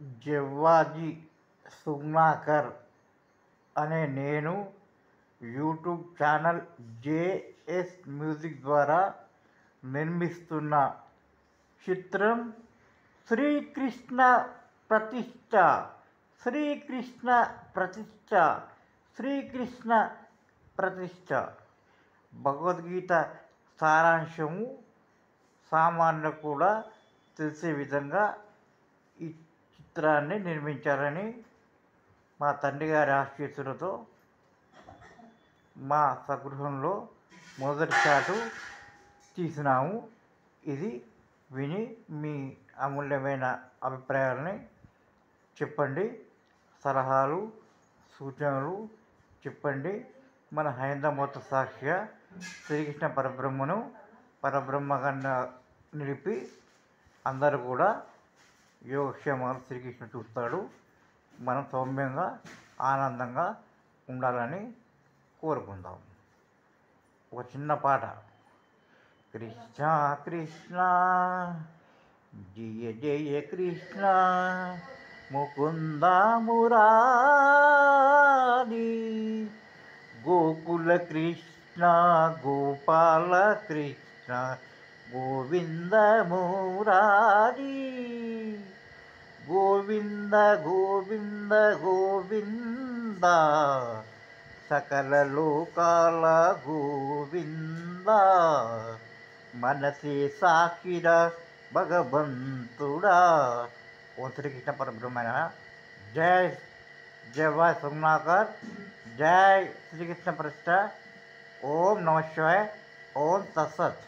జవ్వాజీ సుగ్నాకర్ అనే నేను YouTube channel JS music ద్వారా నిర్మిస్తున్న చిత్రం శ్రీకృష్ణ ప్రతిష్ట. శ్రీకృష్ణ ప్రతిష్ట. శ్రీకృష్ణ ప్రతిష్ట. భగవద్గీత సారాంశము సామాన్యులకు కూడా తెలిసే విధంగా ఈ చిత్రాన్ని నిర్మించాలని మా తండ్రి గారి ఆశీస్సులతో మా స్వగృహంలో మొదటి షాటు తీసినాము. ఇది విని మీ అమూల్యమైన అభిప్రాయాలని చెప్పండి, సలహాలు సూచనలు చెప్పండి. మన హైందవ మత సాక్షిగా శ్రీకృష్ణ పరబ్రహ్మగా నిలిపి అందరూ కూడా యోగక్షేమాలు శ్రీకృష్ణ చూస్తాడు. మనం సౌమ్యంగా ఆనందంగా ఉండాలని కోరుకుందాం. ఒక చిన్న పాట. కృష్ణ కృష్ణ జయ జయ కృష్ణ ముకుంద మురారి గోకుల కృష్ణ గోపాల కృష్ణ గోవింద మురారి గోవింద గోవింద గోవింద సకల లోకాల గోవింద మనసే సాక్షిర భగవంతుడా. ఓం శ్రీకృష్ణ పరబ్రహ్మ. జై జయ సుగ్నాకర్. జై శ్రీకృష్ణ ప్రతిష్ట. ఓం నమ శివాయ. ఓం తత్సత్.